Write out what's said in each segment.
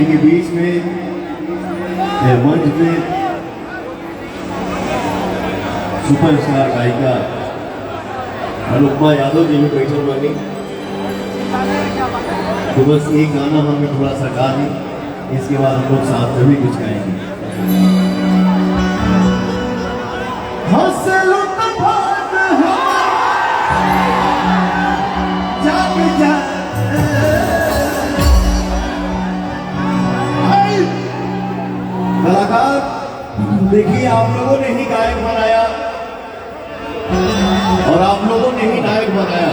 जी के बीच में मंच में सुपरस्टार गायिका अनुपमा यादव जी भी बैठल बनी। तो बस एक गाना हमें थोड़ा सा गा दी, इसके बाद हम लोग साथ में भी कुछ गाएंगे। कलाकार देखिए, आप लोगों ने ही गायक बनाया और आप लोगों ने ही नायक बनाया।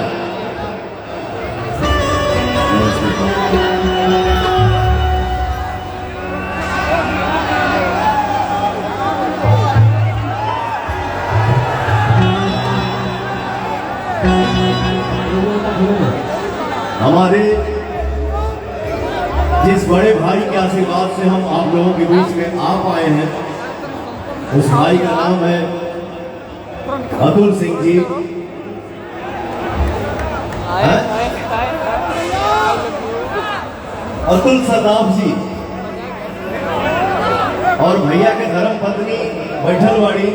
हमारे जिस बड़े भाई के आशीर्वाद से हम आप लोगों के बीच में आ पाए हैं, उस भाई का नाम है अतुल सिंह जी। अतुल सदाब जी और भैया के धर्म पत्नी बैठलवाड़ी,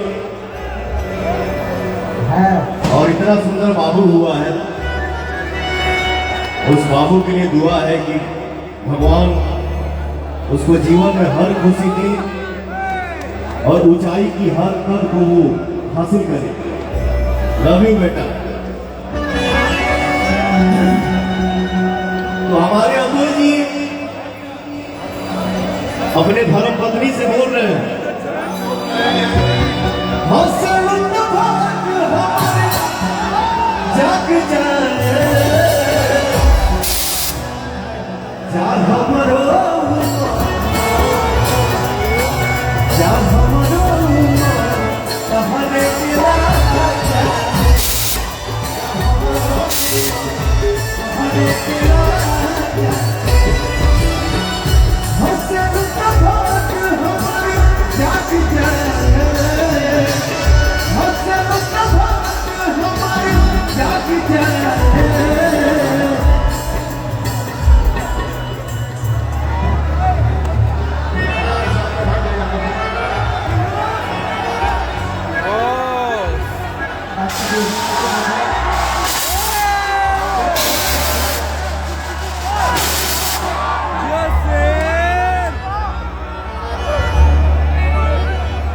और इतना सुंदर बाबू हुआ है। उस बाबू के लिए दुआ है कि भगवान उसको जीवन में हर खुशी दी और ऊंचाई की हर पद को वो हासिल करे। लव यू बेटा। तो हमारे अतुल जी अपने धर्म पत्नी से बोल रहे हैं,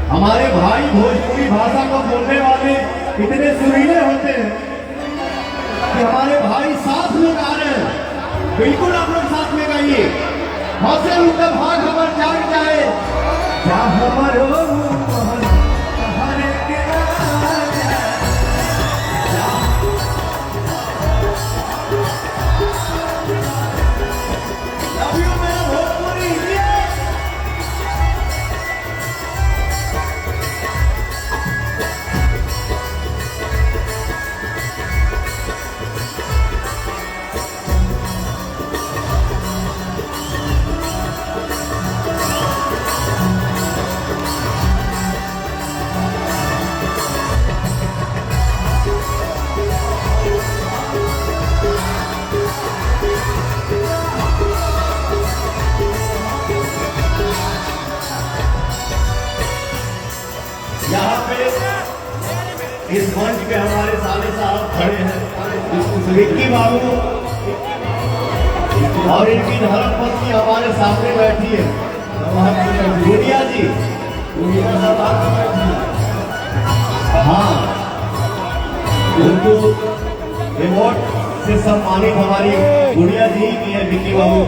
हमारे भाई भोजपुरी भाषा को बोलने वाले इतने सुरीले होते हैं कि हमारे भाई साथ में गा रहे हैं। बिल्कुल आप लोग साथ में गाइए। हौसले उनका भाग हमार जाग जाए, क्या हमारो यहाँ पे इस मंच पे हमारे साले साहब खड़े हैं, विक्की बाबू और इनकी धर्मपत्नी हमारे सामने बैठी है, गुड़िया जी। हाँ, उनको रिमोट से सम्मानित हमारी गुड़िया जी की है, विक्की बाबू।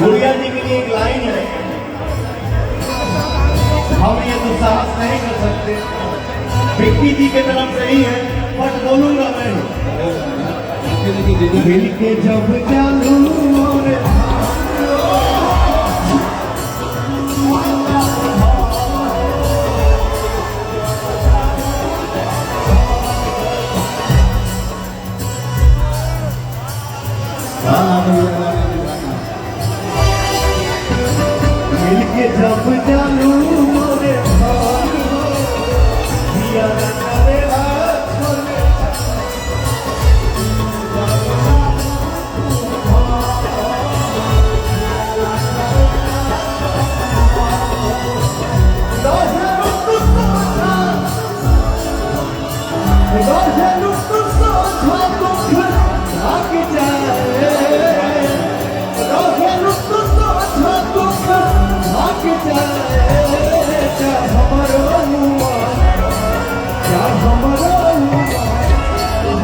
गुड़िया जी के लिए एक लाइन है, हम ये तो साहस नहीं कर सकते, विक्की जी के तरफ से ही है, बट बोलूंगा मैं। मिल के जब चलूं मिल के जब चलूं क्या हमारो हुआ, क्या हमारो हुआ,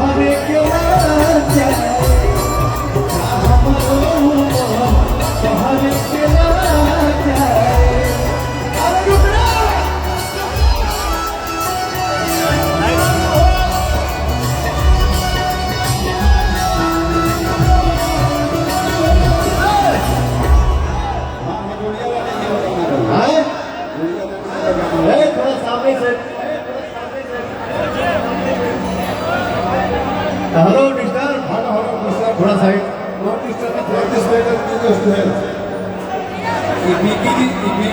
हमें क्यों जाए, क्या हमारो हुआ, हमें क्यों जाए। अरे रुकना थोड़ा सामने से। हेलो मिस्टर, हेलो मिस्टर, थोड़ा साइड। नॉट मिस्टर की प्रैक्टिस लेकर रिक्वेस्ट है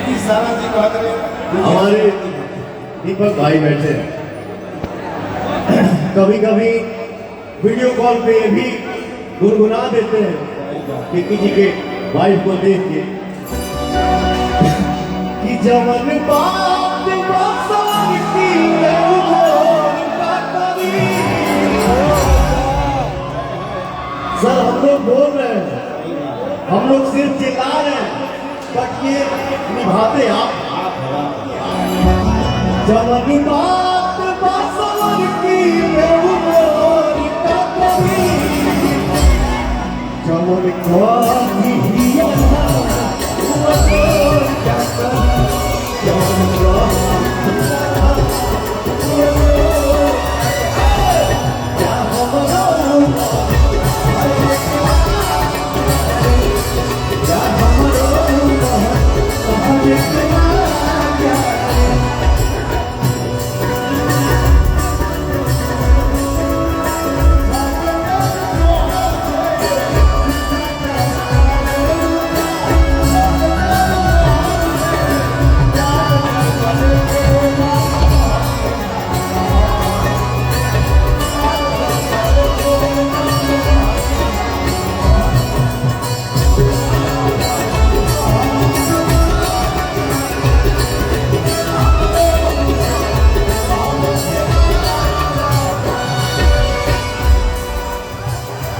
की सारा जी बात रहे। हमारे दीपक भाई बैठे हैं, कभी कभी वीडियो कॉल पे ये भी गुनगुना देते हैं कि किसी के वाइफ को देख के कि जमन बात बरसात की सर हम लोग बोल रहे हैं, हम लोग सिर्फ चिल्ला रहे हैं, बट ये निभाते आप। जमन बात बरसात की जमन खाती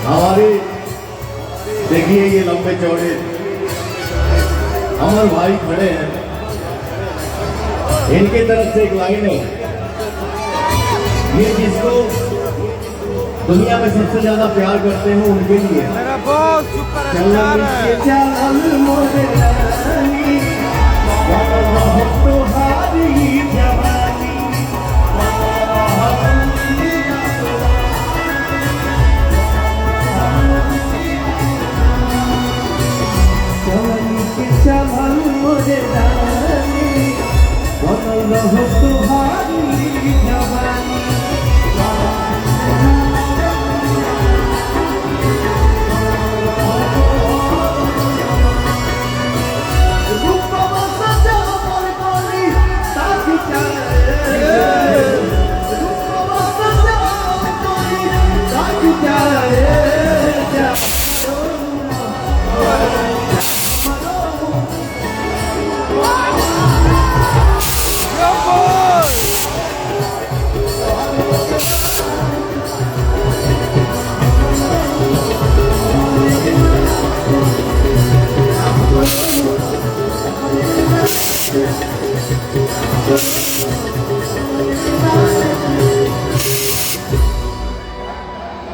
हमारे देखिए ये लंबे चौड़े अमर भाई खड़े हैं, इनके तरफ से एक लाइन है, ये जिसको दुनिया में सबसे ज्यादा प्यार करते हैं उनके लिए। मेरा बहुत सुपरस्टार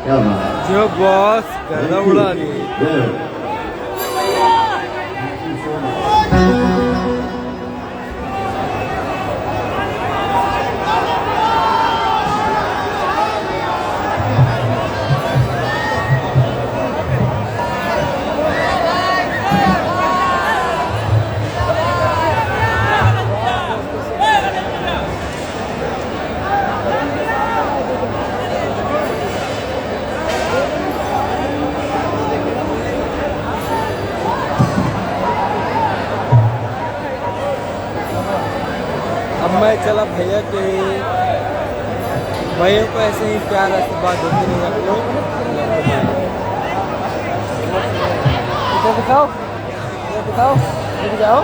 क्या बात जो बॉस गर्दा उड़ा दी। है। अब मैं चला भैया के, भैया को ऐसे ही प्यार आशीर्वाद देते नहीं आप लोग। इधर दिखाओ, इधर दिखाओ, इधर जाओ।